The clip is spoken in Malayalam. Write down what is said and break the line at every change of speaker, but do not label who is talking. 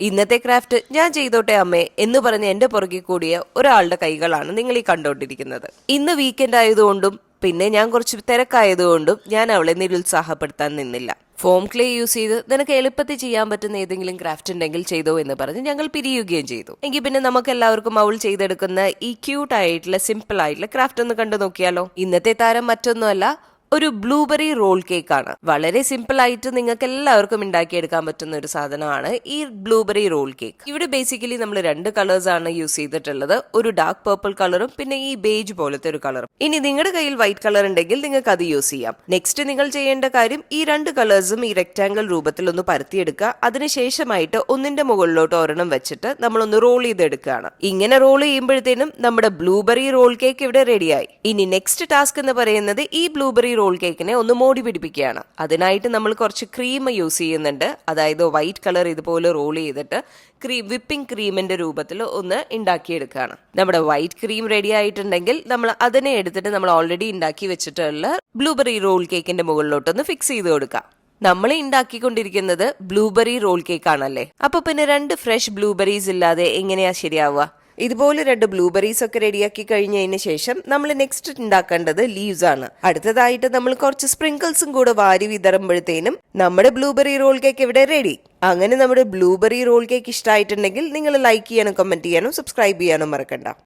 ഇന്നത്തെ ക്രാഫ്റ്റ് ഞാൻ ചെയ്തോട്ടെ അമ്മേ എന്ന് പറഞ്ഞ് എന്റെ പുറകെ കൂടിയ ഒരാളുടെ കൈകളാണ് നിങ്ങൾ ഈ കണ്ടോണ്ടിരിക്കുന്നത്. ഇന്ന് വീക്കെൻഡ് ആയതുകൊണ്ടും പിന്നെ ഞാൻ കുറച്ച് തിരക്കായതുകൊണ്ടും ഞാൻ അവളെ നിരുത്സാഹപ്പെടുത്താൻ നിന്നില്ല. ഫോം ക്ലേ യൂസ് ചെയ്ത് നിനക്ക് എളുപ്പത്തിൽ ചെയ്യാൻ പറ്റുന്ന ഏതെങ്കിലും ക്രാഫ്റ്റ് ഉണ്ടെങ്കിൽ ചെയ്തോ എന്ന് പറഞ്ഞ് ഞങ്ങൾ പിരിയുകയും ചെയ്തു. എങ്കിൽ പിന്നെ നമുക്ക് എല്ലാവർക്കും അവൾ ചെയ്തെടുക്കുന്ന ഈ ക്യൂട്ട് ആയിട്ടുള്ള സിമ്പിൾ ആയിട്ടുള്ള ക്രാഫ്റ്റ് ഒന്ന് കണ്ടു നോക്കിയാലോ. ഇന്നത്തെ താരം മറ്റൊന്നുമല്ല, ഒരു ബ്ലൂബെറി റോൾ കേക്ക് ആണ്. വളരെ സിമ്പിൾ ആയിട്ട് നിങ്ങൾക്ക് എല്ലാവർക്കും ഉണ്ടാക്കിയെടുക്കാൻ പറ്റുന്ന ഒരു സാധനമാണ് ഈ ബ്ലൂബെറി റോൾ കേക്ക്. ഇവിടെ ബേസിക്കലി നമ്മൾ 2 കളേഴ്സ് ആണ് യൂസ് ചെയ്തിട്ടുള്ളത്. ഒരു ഡാർക്ക് പർപ്പിൾ കളറും പിന്നെ ഈ ബേജ് പോലത്തെ ഒരു കളറും. ഇനി നിങ്ങളുടെ കയ്യിൽ വൈറ്റ് കളർ ഉണ്ടെങ്കിൽ നിങ്ങൾക്ക് അത് യൂസ് ചെയ്യാം. നെക്സ്റ്റ് നിങ്ങൾ ചെയ്യേണ്ട കാര്യം ഈ 2 കളേഴ്സും ഈ റെക്ടാംഗിൾ രൂപത്തിൽ ഒന്ന് പരത്തിയെടുക്കുക. അതിനുശേഷമായിട്ട് ഒന്നിന്റെ മുകളിലോട്ട് ഒരെണ്ണം വെച്ചിട്ട് നമ്മളൊന്ന് റോൾ ചെയ്തെടുക്കുകയാണ്. ഇങ്ങനെ റോൾ ചെയ്യുമ്പോഴത്തേനും നമ്മുടെ ബ്ലൂബെറി റോൾ കേക്ക് ഇവിടെ റെഡിയായി. ഇനി നെക്സ്റ്റ് ടാസ്ക് എന്ന് പറയുന്നത് ഈ ബ്ലൂബെറി റോൾ കേക്കിനെ ഒന്ന് മോടി പിടിപ്പിക്കുകയാണ്. അതിനായിട്ട് നമ്മൾ കുറച്ച് ക്രീം യൂസ് ചെയ്യുന്നുണ്ട്. അതായത് വൈറ്റ് കളർ ഇതുപോലെ റോൾ ചെയ്തിട്ട് വിപ്പിംഗ് ക്രീമിന്റെ രൂപത്തിൽ ഒന്ന് ഉണ്ടാക്കിയെടുക്കുകയാണ്. നമ്മുടെ വൈറ്റ് ക്രീം റെഡി ആയിട്ടുണ്ടെങ്കിൽ നമ്മൾ അതിനെ എടുത്തിട്ട് നമ്മൾ ഓൾറെഡി ഉണ്ടാക്കി വെച്ചിട്ടുള്ള ബ്ലൂബെറി റോൾ കേക്കിന്റെ മുകളിലോട്ടൊന്ന് ഫിക്സ് ചെയ്ത് കൊടുക്കാം. നമ്മൾ ഉണ്ടാക്കിക്കൊണ്ടിരിക്കുന്നത് ബ്ലൂബെറി റോൾ കേക്ക് ആണല്ലേ. അപ്പൊ പിന്നെ 2 ഫ്രഷ് ബ്ലൂബെറീസ് ഇല്ലാതെ എങ്ങനെയാ ശരിയാവുക? ഇതുപോലെ 2 ബ്ലൂബെറീസ് ഒക്കെ റെഡിയാക്കി കഴിഞ്ഞതിന് ശേഷം നമ്മൾ നെക്സ്റ്റ് ഉണ്ടാക്കേണ്ടത് ലീവ്സ് ആണ്. അടുത്തതായിട്ട് നമ്മൾ കുറച്ച് സ്പ്രിങ്കിൾസും കൂടെ വാരി വിതറുമ്പോഴത്തേനും നമ്മുടെ ബ്ലൂബെറി റോൾ കേക്ക് ഇവിടെ റെഡി. അങ്ങനെ നമ്മുടെ ബ്ലൂബെറി റോൾ കേക്ക് ഇഷ്ടമായിട്ടുണ്ടെങ്കിൽ നിങ്ങൾ ലൈക്ക് ചെയ്യാനും കമന്റ് ചെയ്യാനും സബ്സ്ക്രൈബ് ചെയ്യാനും മറക്കണ്ട.